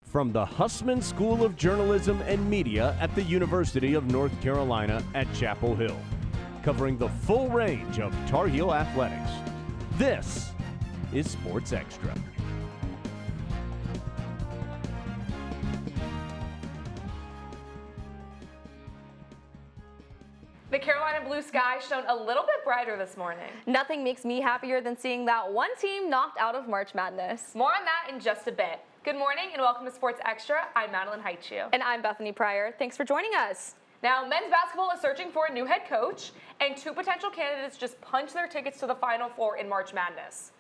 From the Hussman School of Journalism and Media at the University of North Carolina at Chapel Hill, covering the full range of Tar Heel athletics. This is Sports Extra. The Carolina blue sky shone a little bit brighter this morning. Nothing makes me happier than seeing that one team knocked out of March Madness. More on that in just a bit. Good morning and welcome to Sports Extra. I'm Madeline Heichu. And I'm Bethany Pryor. Thanks for joining us. Now, men's basketball is searching for a new head coach, and two potential candidates just punched their tickets to the Final Four in March Madness.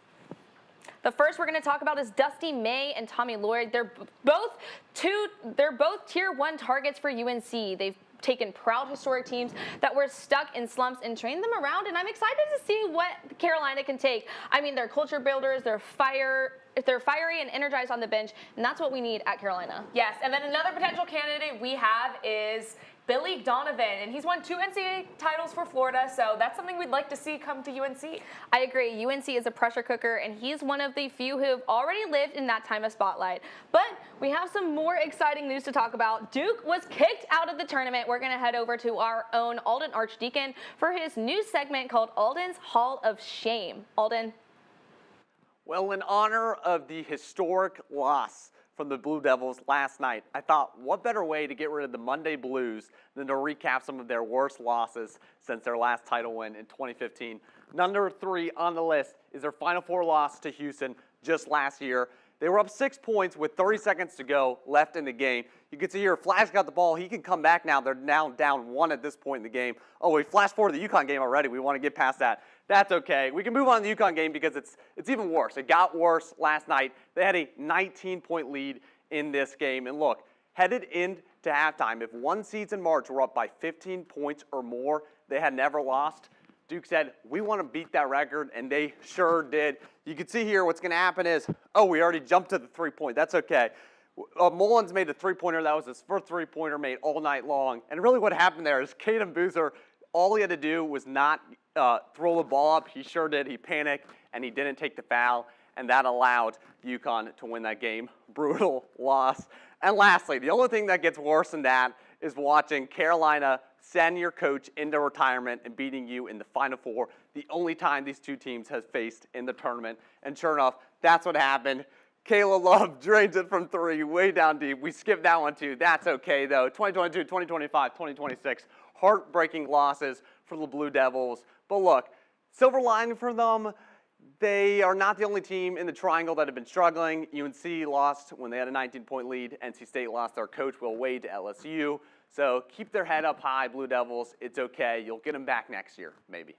The first we're going to talk about is Dusty May and Tommy Lloyd. They're both Tier 1 targets for UNC. They've taken proud historic teams that were stuck in slumps and trained them around, and I'm excited to see what Carolina can take. I mean, they're culture builders, they're fiery and energized on the bench, and that's what we need at Carolina. Yes, and then another potential candidate we have is Billy Donovan, and he's won 2 NCAA titles for Florida, so that's something we'd like to see come to UNC. I agree. UNC is a pressure cooker, and he's one of the few who have already lived in that time of spotlight. But we have some more exciting news to talk about. Duke was kicked out of the tournament. We're going to head over to our own Alden Archdeacon for his new segment called Alden's Hall of Shame. Alden. Well, in honor of the historic loss from the Blue Devils last night, I thought what better way to get rid of the Monday Blues than to recap some of their worst losses since their last title win in 2015. Number 3 on the list is their Final Four loss to Houston just last year. They were up 6 points with 30 seconds to go left in the game. You can see here, Flash got the ball. He can come back now. They're now down 1 at this point in the game. Oh, we flashed forward to the UConn game already. We want to get past that. That's okay. We can move on to the UConn game because it's even worse. It got worse last night. They had a 19-point lead in this game. And look, headed into halftime, if one seeds in March were up by 15 points or more, they had never lost. Duke said, we want to beat that record, and they sure did. You can see here what's going to happen is, oh, we already jumped to the three-point. That's okay. Mullins made a three-pointer. That was his first three-pointer made all night long. And really what happened there is Caden Boozer, all he had to do was not throw the ball up. He sure did. He panicked, and he didn't take the foul, and that allowed UConn to win that game. Brutal loss. And lastly, the only thing that gets worse than that is watching Carolina send your coach into retirement and beating you in the Final Four, the only time these two teams have faced in the tournament. And sure enough, that's what happened. Kayla Love drains it from 3, way down deep. We skipped that one too. That's okay though. 2022, 2025, 2026, heartbreaking losses for the Blue Devils. But look, silver lining for them, they are not the only team in the triangle that have been struggling. UNC lost when they had a 19-point lead. NC State lost their coach, Will Wade, to LSU. So keep their head up high, Blue Devils. It's okay. You'll get them back next year, maybe.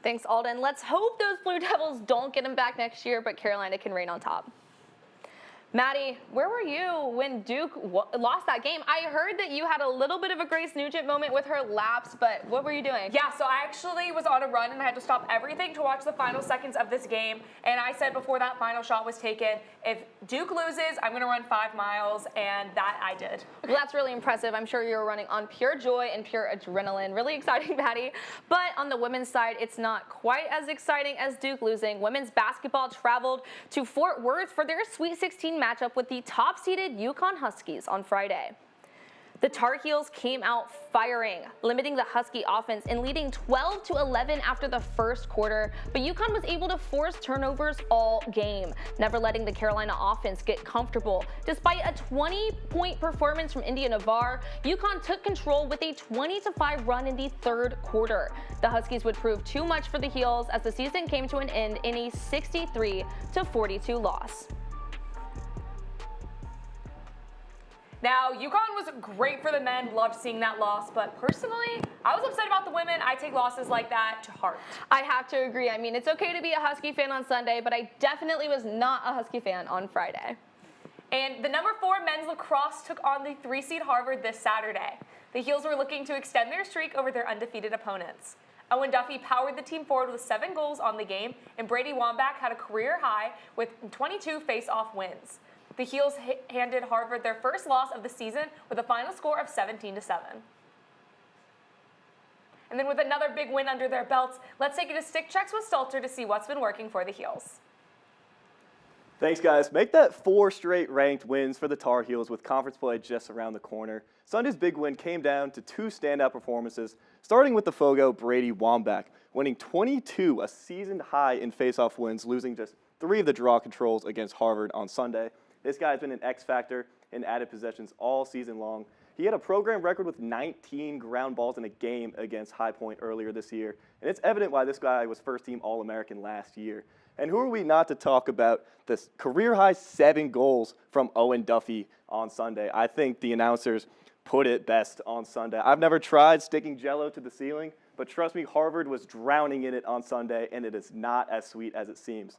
Thanks, Alden. Let's hope those Blue Devils don't get them back next year, but Carolina can reign on top. Maddie, where were you when Duke lost that game? I heard that you had a little bit of a Grace Nugent moment with her laps, but what were you doing? Yeah, so I actually was on a run and I had to stop everything to watch the final seconds of this game. And I said before that final shot was taken, if Duke loses, I'm going to run 5 miles, and that I did. Well, that's really impressive. I'm sure you were running on pure joy and pure adrenaline. Really exciting, Maddie. But on the women's side, it's not quite as exciting as Duke losing. Women's basketball traveled to Fort Worth for their Sweet 16 matchup with the top-seeded UConn Huskies on Friday. The Tar Heels came out firing, limiting the Husky offense and leading 12-11 after the first quarter, but UConn was able to force turnovers all game, never letting the Carolina offense get comfortable. Despite a 20-point performance from India Navarre, UConn took control with a 20-5 run in the third quarter. The Huskies would prove too much for the Heels as the season came to an end in a 63-42 loss. Now, UConn was great for the men, loved seeing that loss, but personally, I was upset about the women. I take losses like that to heart. I have to agree. I mean, it's okay to be a Husky fan on Sunday, but I definitely was not a Husky fan on Friday. And the number 4 men's lacrosse took on the 3-seed Harvard this Saturday. The Heels were looking to extend their streak over their undefeated opponents. Owen Duffy powered the team forward with 7 goals on the game, and Brady Wambach had a career high with 22 face-off wins. The Heels handed Harvard their first loss of the season with a final score of 17-7. And then with another big win under their belts, let's take it to Stick Checks with Stelter to see what's been working for the Heels. Thanks, guys. Make that 4 straight ranked wins for the Tar Heels with conference play just around the corner. Sunday's big win came down to 2 standout performances, starting with the Fogo Brady Wambach, winning 22, a season high in faceoff wins, losing just 3 of the draw controls against Harvard on Sunday. This guy's been an X factor in added possessions all season long. He had a program record with 19 ground balls in a game against High Point earlier this year, and it's evident why this guy was first-team All-American last year. And who are we not to talk about this career-high 7 goals from Owen Duffy on Sunday? I think the announcers put it best on Sunday. I've never tried sticking Jell-O to the ceiling, but trust me, Harvard was drowning in it on Sunday, and it is not as sweet as it seems.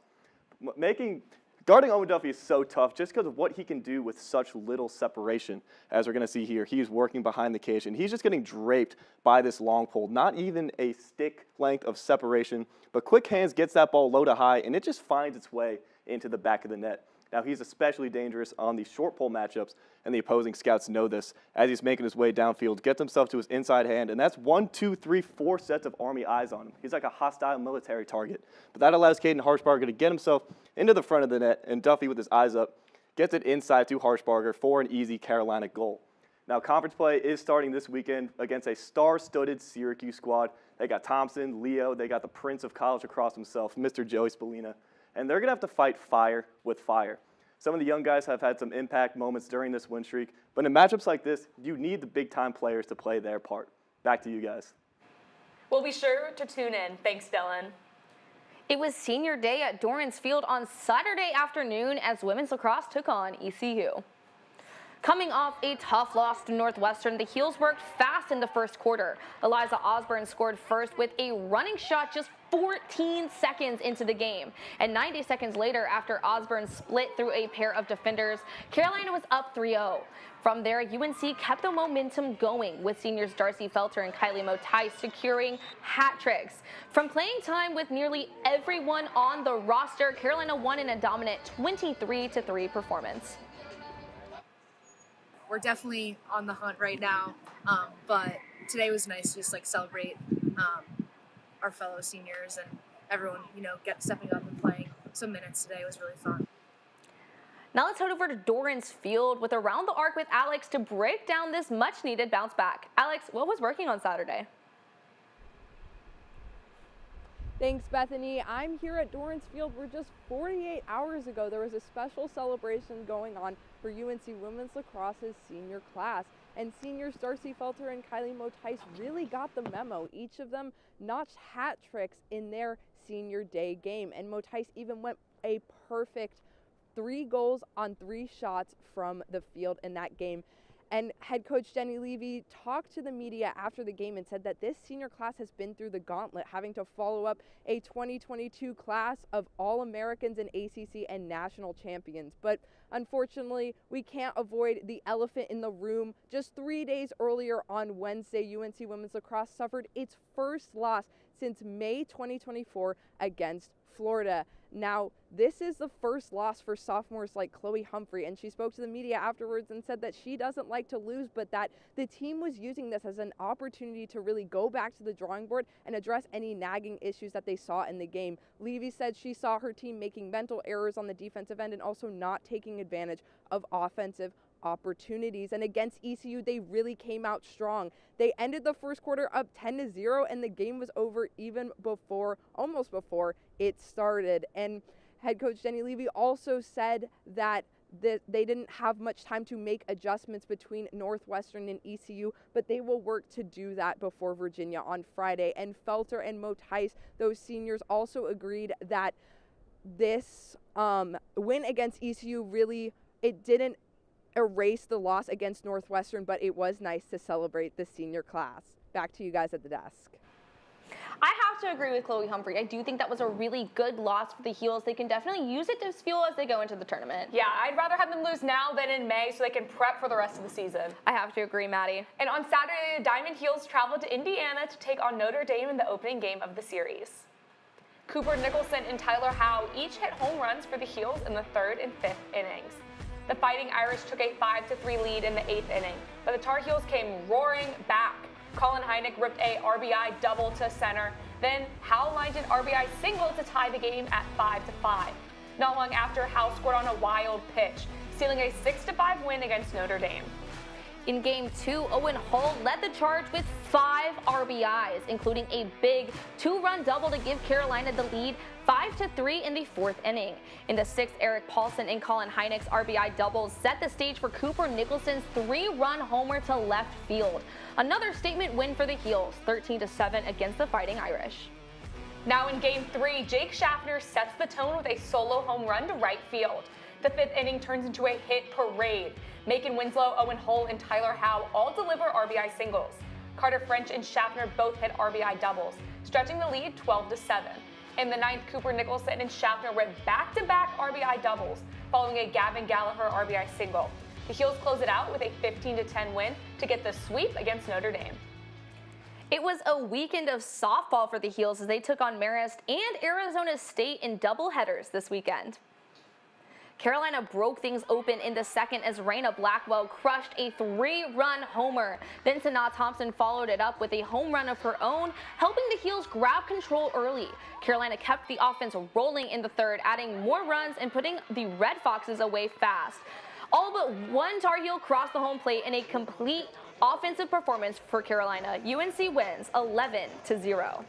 Guarding Owen Duffy is so tough just because of what he can do with such little separation. As we're going to see here, he's working behind the cage, and he's just getting draped by this long pole. Not even a stick length of separation, but quick hands gets that ball low to high, and it just finds its way into the back of the net. Now, he's especially dangerous on these short pole matchups, and the opposing scouts know this. As he's making his way downfield, gets himself to his inside hand, and that's 1, 2, 3, 4 sets of Army eyes on him. He's like a hostile military target. But that allows Caden Harshbarger to get himself into the front of the net, and Duffy, with his eyes up, gets it inside to Harshbarger for an easy Carolina goal. Now, conference play is starting this weekend against a star-studded Syracuse squad. They got Thompson, Leo, they got the Prince of College Lacrosse himself, Mr. Joey Spallina. And they're going to have to fight fire with fire. Some of the young guys have had some impact moments during this win streak, but in matchups like this, you need the big-time players to play their part. Back to you guys. We'll be sure to tune in. Thanks, Dylan. It was senior day at Dorrance Field on Saturday afternoon as women's lacrosse took on ECU. Coming off a tough loss to Northwestern, the Heels worked fast in the first quarter. Eliza Osborne scored first with a running shot just 14 seconds into the game. And 90 seconds later, after Osborne split through a pair of defenders, Carolina was up 3-0. From there, UNC kept the momentum going, with seniors Darcy Felter and Kylie Motai securing hat tricks. From playing time with nearly everyone on the roster, Carolina won in a dominant 23-3 performance. We're definitely on the hunt right now, but today was nice to just celebrate our fellow seniors and everyone, stepping up and playing some minutes today. Was really fun. Now let's head over to Dorrance Field with Around the Arc with Alex to break down this much-needed bounce back. Alex, what was working on Saturday? Thanks, Bethany. I'm here at Dorrance Field where just 48 hours ago there was a special celebration going on for UNC Women's Lacrosse's senior class. And seniors Darcy Felter and Kylie Motais really got the memo. Each of them notched hat tricks in their senior day game. And Motais even went a perfect 3 goals on 3 shots from the field in that game. And head coach Jenny Levy talked to the media after the game and said that this senior class has been through the gauntlet, having to follow up a 2022 class of All-Americans and ACC and national champions. But unfortunately, we can't avoid the elephant in the room. Just 3 days earlier on Wednesday, UNC Women's Lacrosse suffered its first loss since May 2024 against Florida. Now, this is the first loss for sophomores like Chloe Humphrey, and she spoke to the media afterwards and said that she doesn't like to lose, but that the team was using this as an opportunity to really go back to the drawing board and address any nagging issues that they saw in the game. Levy said she saw her team making mental errors on the defensive end and also not taking advantage of offensive opportunities. And against ECU, they really came out strong. They ended the first quarter up 10-0, and the game was over even almost before it started. And head coach Jenny Levy also said that they didn't have much time to make adjustments between Northwestern and ECU, but they will work to do that before Virginia on Friday. And Felter and Motais, those seniors, also agreed that this win against ECU really, it didn't erase the loss against Northwestern, but it was nice to celebrate the senior class. Back to you guys at the desk. I have to agree with Chloe Humphrey. I do think that was a really good loss for the Heels. They can definitely use it to fuel as they go into the tournament. Yeah, I'd rather have them lose now than in May so they can prep for the rest of the season. I have to agree, Maddie. And on Saturday, the Diamond Heels traveled to Indiana to take on Notre Dame in the opening game of the series. Cooper Nicholson and Tyler Howe each hit home runs for the Heels in the 3rd and 5th innings. The Fighting Irish took a 5-3 lead in the 8th inning, but the Tar Heels came roaring back. Colin Heineck ripped a RBI double to center. Then Howe lined an RBI single to tie the game at 5-5. not long after Howe scored on a wild pitch, sealing a 6-5 win against Notre Dame. In Game 2, Owen Hull led the charge with 5 RBIs, including a big 2-run double to give Carolina the lead 5-3 in the 4th inning. In the 6th, Eric Paulson and Colin Heineck's RBI doubles set the stage for Cooper Nicholson's 3-run homer to left field. Another statement win for the Heels, 13-7 against the Fighting Irish. Now in Game 3, Jake Schaffner sets the tone with a solo home run to right field. The 5th inning turns into a hit parade. Macon Winslow, Owen Hull, and Tyler Howe all deliver RBI singles. Carter French and Schaffner both hit RBI doubles, stretching the lead 12-7. In the 9th, Cooper Nicholson and Schaffner read back-to-back RBI doubles, following a Gavin Gallagher RBI single. The Heels close it out with a 15-10 win to get the sweep against Notre Dame. It was a weekend of softball for the Heels as they took on Marist and Arizona State in doubleheaders this weekend. Carolina broke things open in the 2nd as Raina Blackwell crushed a 3-run homer. Then Sanaa Thompson followed it up with a home run of her own, helping the Heels grab control early. Carolina kept the offense rolling in the 3rd, adding more runs and putting the Red Foxes away fast. All but one Tar Heel crossed the home plate in a complete offensive performance for Carolina. UNC wins 11-0.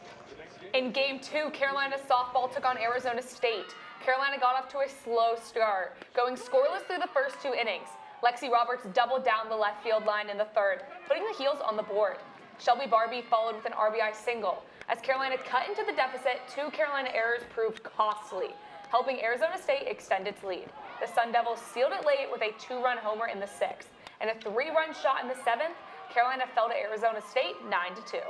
In Game 2, Carolina softball took on Arizona State. Carolina got off to a slow start, going scoreless through the first 2 innings. Lexi Roberts doubled down the left field line in the 3rd, putting the Heels on the board. Shelby Barbie followed with an RBI single. As Carolina cut into the deficit, 2 Carolina errors proved costly, helping Arizona State extend its lead. The Sun Devils sealed it late with a 2-run homer in the 6th, and a 3-run shot in the 7th. Carolina fell to Arizona State 9-2.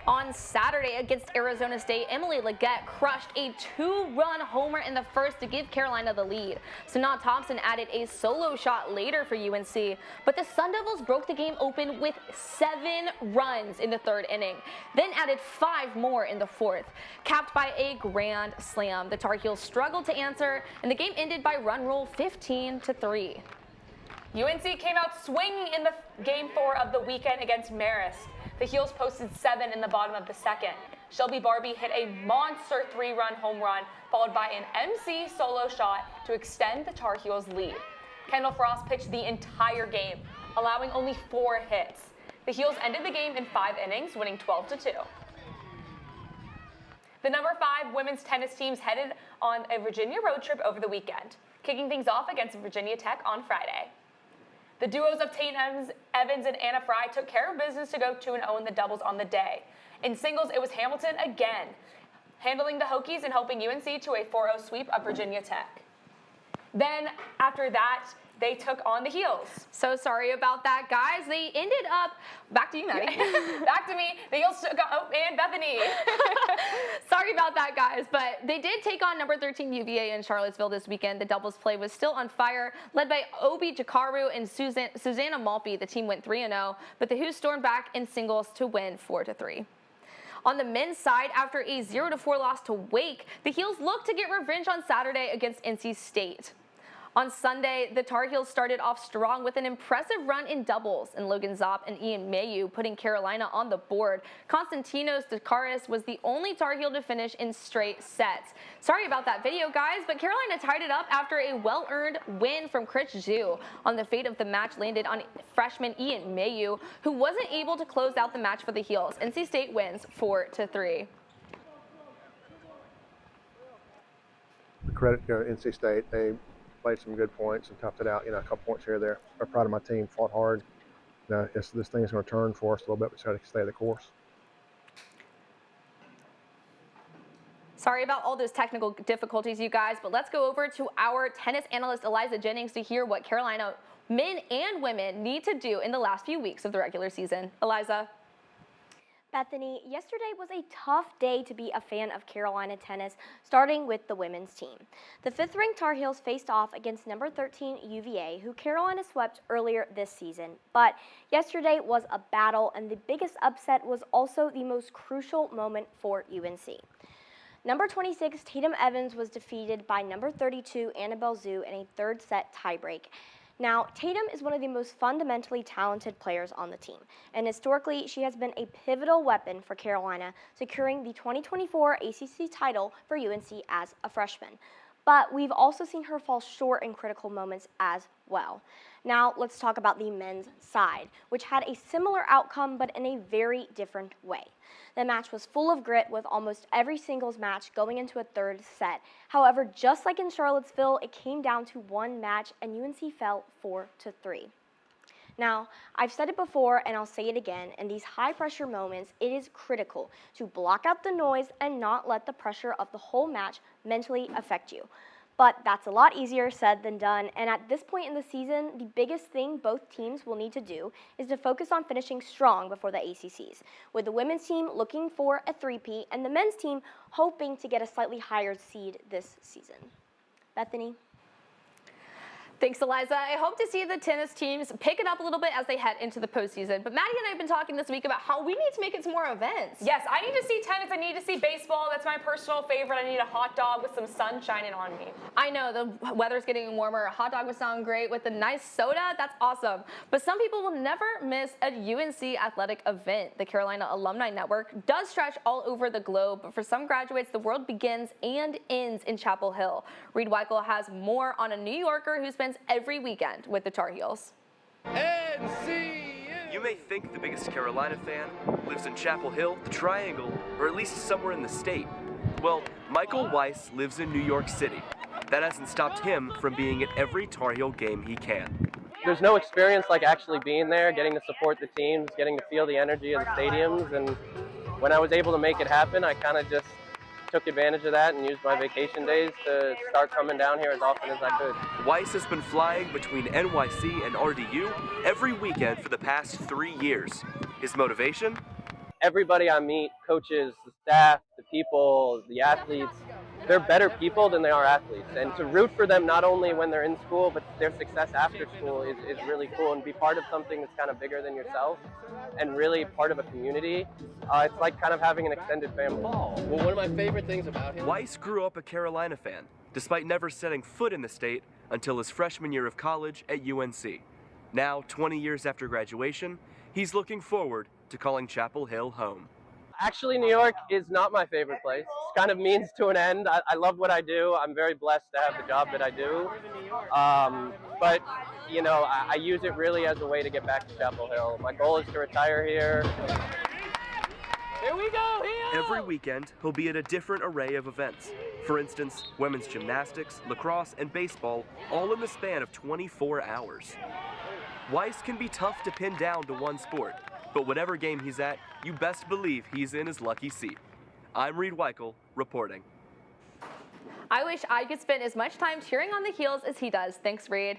On Saturday against Arizona State, Emily Leggett crushed a 2-run homer in the 1st to give Carolina the lead. Sanaa Thompson added a solo shot later for UNC, but the Sun Devils broke the game open with 7 runs in the 3rd inning, then added 5 more in the 4th. Capped by a grand slam, the Tar Heels struggled to answer, and the game ended by run rule 15-3. UNC came out swinging in the Game 4 of the weekend against Marist. The Heels posted 7 in the bottom of the 2nd. Shelby Barbie hit a monster 3-run home run, followed by an MC solo shot to extend the Tar Heels' lead. Kendall Frost pitched the entire game, allowing only 4 hits. The Heels ended the game in 5 innings, winning 12-2. The number 5 women's tennis teams headed on a Virginia road trip over the weekend, kicking things off against Virginia Tech on Friday. The duos of Tate Evans and Anna Fry took care of business to go 2-0 in the doubles on the day. In singles, it was Hamilton again, handling the Hokies and helping UNC to a 4-0 sweep of Virginia Tech. Then, after that, they took on the Heels. So sorry about that, guys. They ended up, back to you, Maddie. Back to me. The Heels took on, and Bethany. Sorry about that, guys, but they did take on number 13 UVA in Charlottesville this weekend. The doubles play was still on fire, led by Obi Jakaru and Susanna Malpe. The team went 3-0, but the Hoos stormed back in singles to win 4-3. On the men's side, after a 0-4 loss to Wake, the Heels looked to get revenge on Saturday against NC State. On Sunday, the Tar Heels started off strong with an impressive run in doubles, and Logan Zopp and Ian Mayu putting Carolina on the board. Konstantinos Dakaris was the only Tar Heel to finish in straight sets. Sorry about that video, guys, but Carolina tied it up after a well-earned win from Chris Zhu. On the fate of the match landed on freshman Ian Mayu, who wasn't able to close out the match for the Heels. NC State wins 4-3. Credit to NC State. They played some good points and toughed it out, a couple points here or there. I'm proud of my team, fought hard. This thing's going to turn for us a little bit, but just got to stay the course. Sorry about all those technical difficulties, you guys, but let's go over to our tennis analyst, Eliza Jennings, to hear what Carolina men and women need to do in the last few weeks of the regular season. Eliza. Bethany, yesterday was a tough day to be a fan of Carolina tennis, starting with the women's team. The 5th-ranked Tar Heels faced off against number 13 UVA, who Carolina swept earlier this season. But yesterday was a battle, and the biggest upset was also the most crucial moment for UNC. Number 26 Tatum Evans was defeated by number 32 Annabelle Zhu in a 3rd set tiebreak. Now, Tatum is one of the most fundamentally talented players on the team, and historically, she has been a pivotal weapon for Carolina, securing the 2024 ACC title for UNC as a freshman. but we've also seen her fall short in critical moments as well. Now, let's talk about the men's side, which had a similar outcome but in a very different way. The match was full of grit with almost every singles match going into a third set. However, just like in Charlottesville, it came down to one match and UNC fell 4-3. Now, I've said it before and I'll say it again, in these high pressure moments, it is critical to block out the noise and not let the pressure of the whole match mentally affect you. But that's a lot easier said than done, and at this point in the season, the biggest thing both teams will need to do is to focus on finishing strong before the ACCs, with the women's team looking for a three-peat and the men's team hoping to get a slightly higher seed this season. Bethany? Thanks, Eliza. I hope to see the tennis teams pick it up a little bit as they head into the postseason. But Maddie and I have been talking this week about how we need to make it to more events. Yes, I need to see tennis. I need to see baseball. That's my personal favorite. I need a hot dog with some sun shining on me. I know, the weather's getting warmer. A hot dog would sound great with a nice soda. That's awesome. But some people will never miss a UNC athletic event. The Carolina Alumni Network does stretch all over the globe, but for some graduates, the world begins and ends in Chapel Hill. Reed Weichel has more on a New Yorker who spends every weekend with the Tar Heels. You may think the biggest Carolina fan lives in Chapel Hill, the Triangle, or at least somewhere in the state. Well, Michael Weiss lives in New York City. That hasn't stopped him from being at every Tar Heel game he can. There's no experience like actually being there, getting to support the teams, getting to feel the energy of the stadiums, and when I was able to make it happen, I kind of just took advantage of that and used my vacation days to start coming down here as often as I could. Weiss has been flying between NYC and RDU every weekend for the past 3 years. His motivation? Everybody I meet, coaches, the staff, the people, the athletes, they're better people than they are athletes. And to root for them not only when they're in school, but their success after school is really cool. And be part of something that's kind of bigger than yourself and really part of a community. It's like kind of having an extended family. Well, one of my favorite things about him. Weiss grew up a Carolina fan, despite never setting foot in the state until his freshman year of college at UNC. Now, 20 years after graduation, he's looking forward to calling Chapel Hill home. Actually, New York is not my favorite place. It's kind of means to an end. I love what I do. I'm very blessed to have the job that I do. But, you know, I use it really as a way to get back to Chapel Hill. My goal is to retire here. Here we go, Heel! Every weekend, he'll be at a different array of events. For instance, women's gymnastics, lacrosse, and baseball, all in the span of 24 hours. Weiss can be tough to pin down to one sport, but whatever game he's at, you best believe he's in his lucky seat. I'm Reed Weichel, reporting. I wish I could spend as much time cheering on the Heels as he does. Thanks, Reed.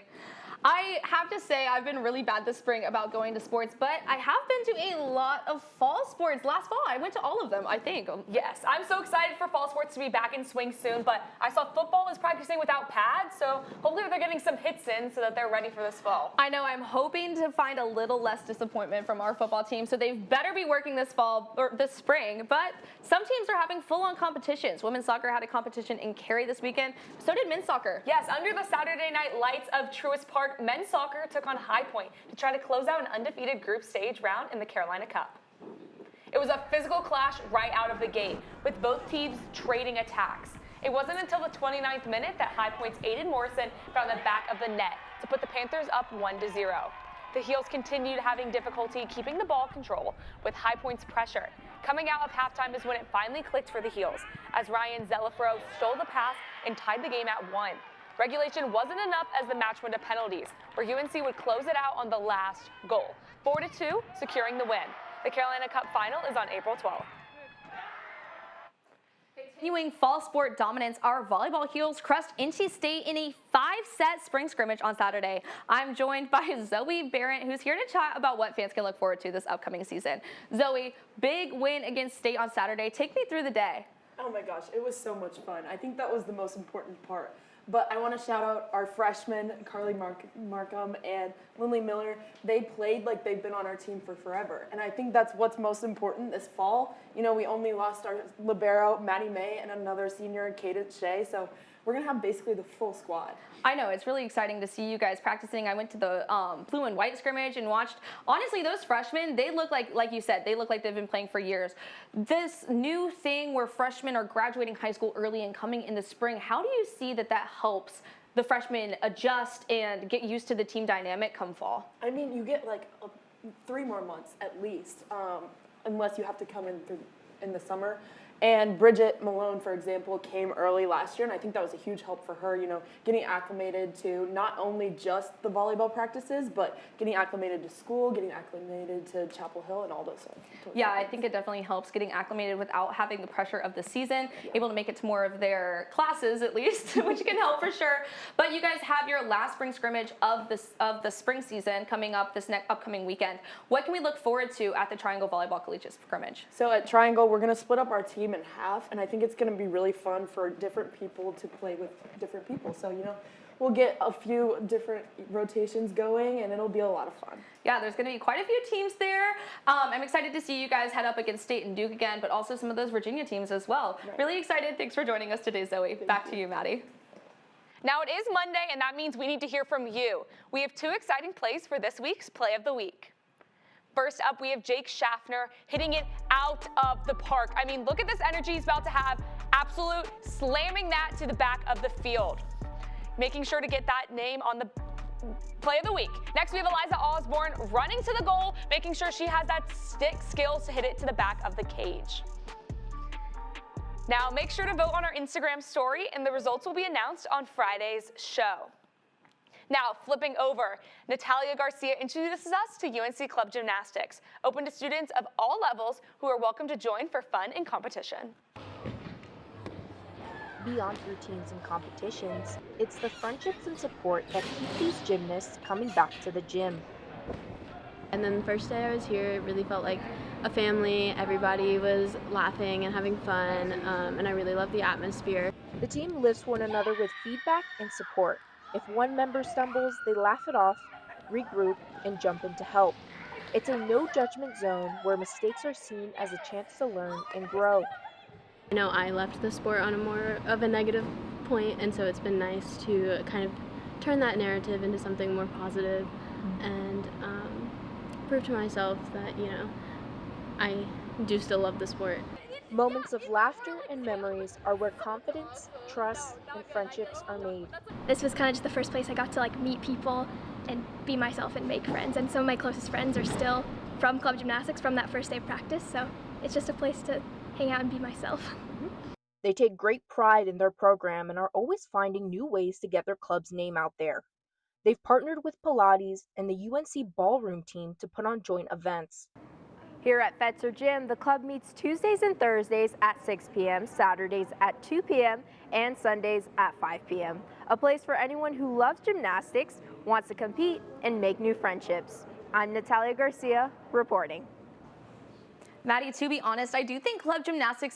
I have to say I've been really bad this spring about going to sports, but I have been to a lot of fall sports. Last fall, I went to all of them, I think. Yes, I'm so excited for fall sports to be back in swing soon, but I saw football is practicing without pads, so hopefully they're getting some hits in so that they're ready for this fall. I know, I'm hoping to find a little less disappointment from our football team, so they better be working this fall, or this spring, but some teams are having full-on competitions. Women's soccer had a competition in Cary this weekend, so did men's soccer. Yes, under the Saturday night lights of Truist Park, men's soccer took on High Point to try to close out an undefeated group stage round in the Carolina Cup. It was a physical clash right out of the gate, with both teams trading attacks. It wasn't until the 29th minute that High Point's Aiden Morrison found the back of the net to put the Panthers up 1-0. The Heels continued having difficulty keeping the ball control with High Point's pressure. Coming out of halftime is when it finally clicked for the Heels, as Ryan Zelafro stole the pass and tied the game at 1. Regulation wasn't enough as the match went to penalties, where UNC would close it out on the last goal. 4-2, securing the win. The Carolina Cup final is on April 12th. Continuing fall sport dominance, our volleyball Heels crushed NC State in a 5-set spring scrimmage on Saturday. I'm joined by Zoe Barrett, who's here to chat about what fans can look forward to this upcoming season. Zoe, big win against State on Saturday. Take me through the day. Oh my gosh, it was so much fun. I think that was the most important part. But I want to shout out our freshmen, Carly Markham and Lindley Miller. They played like they've been on our team for forever. And I think that's what's most important this fall. You know, we only lost our libero, Maddie May, and another senior, Cadence Shea. So we're going to have basically the full squad. I know, it's really exciting to see you guys practicing. I went to the blue and white scrimmage and watched, honestly, those freshmen, they look like you said, they look like they've been playing for years. This new thing where freshmen are graduating high school early and coming in the spring, how do you see that helps the freshmen adjust and get used to the team dynamic come fall? I mean, you get like 3 more months at least, unless you have to come in the summer. And Bridget Malone, for example, came early last year, and I think that was a huge help for her, getting acclimated to not only just the volleyball practices, but getting acclimated to school, getting acclimated to Chapel Hill, and all those things. Yeah, I think it definitely helps getting acclimated without having the pressure of the season, able to make it to more of their classes at least, which can help for sure. But you guys have your last spring scrimmage of the spring season coming up this upcoming weekend. What can we look forward to at the Triangle Volleyball Collegiate scrimmage? So at Triangle, we're going to split up our team in half, and I think it's going to be really fun for different people to play with different people. So, we'll get a few different rotations going, and it'll be a lot of fun. Yeah, there's going to be quite a few teams there. I'm excited to see you guys head up against State and Duke again, but also some of those Virginia teams as well. Right. Really excited. Thanks for joining us today, Zoe. Back to you, Maddie. Now it is Monday, and that means we need to hear from you. We have 2 exciting plays for this week's Play of the Week. First up, we have Jake Schaffner hitting it out of the park. I mean, look at this energy he's about to have. Absolute slamming that to the back of the field. Making sure to get that name on the Play of the Week. Next, we have Eliza Osborne running to the goal, making sure she has that stick skills to hit it to the back of the cage. Now, make sure to vote on our Instagram story, and the results will be announced on Friday's show. Now, flipping over, Natalia Garcia introduces us to UNC Club Gymnastics, open to students of all levels who are welcome to join for fun and competition. Beyond routines and competitions, it's the friendships and support that keep these gymnasts coming back to the gym. And then the first day I was here, it really felt like a family. Everybody was laughing and having fun, and I really loved the atmosphere. The team lifts one another with feedback and support. If one member stumbles, they laugh it off, regroup, and jump in to help. It's a no-judgment zone where mistakes are seen as a chance to learn and grow. I left the sport on a more of a negative point, and so it's been nice to kind of turn that narrative into something more positive and prove to myself that, I do still love the sport. Moments of laughter and memories are where confidence, trust, and friendships are made. This was kind of just the first place I got to meet people and be myself and make friends. And some of my closest friends are still from Club Gymnastics from that first day of practice. So it's just a place to hang out and be myself. They take great pride in their program and are always finding new ways to get their club's name out there. They've partnered with Pilates and the UNC Ballroom team to put on joint events. Here at Fetzer Gym, the club meets Tuesdays and Thursdays at 6 p.m., Saturdays at 2 p.m., and Sundays at 5 p.m. A place for anyone who loves gymnastics, wants to compete, and make new friendships. I'm Natalia Garcia, reporting. Maddie, to be honest, I do think club gymnastics,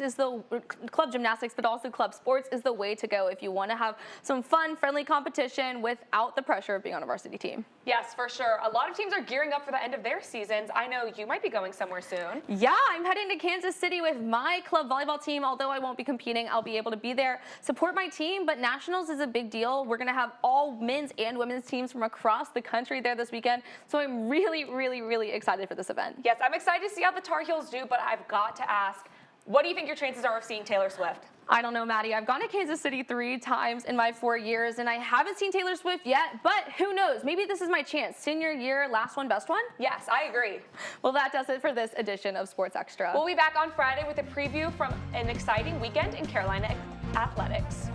but also club sports is the way to go if you want to have some fun, friendly competition without the pressure of being on a varsity team. Yes, for sure. A lot of teams are gearing up for the end of their seasons. I know you might be going somewhere soon. Yeah, I'm heading to Kansas City with my club volleyball team. Although I won't be competing, I'll be able to be there, support my team, but nationals is a big deal. We're going to have all men's and women's teams from across the country there this weekend, so I'm really, really, really excited for this event. Yes, I'm excited to see how the Tar Heels do, but I've got to ask, what do you think your chances are of seeing Taylor Swift? I don't know, Maddie. I've gone to Kansas City 3 times in my 4 years, and I haven't seen Taylor Swift yet, but who knows? Maybe this is my chance. Senior year, last one, best one? Yes, I agree. Well, that does it for this edition of Sports Extra. We'll be back on Friday with a preview from an exciting weekend in Carolina athletics.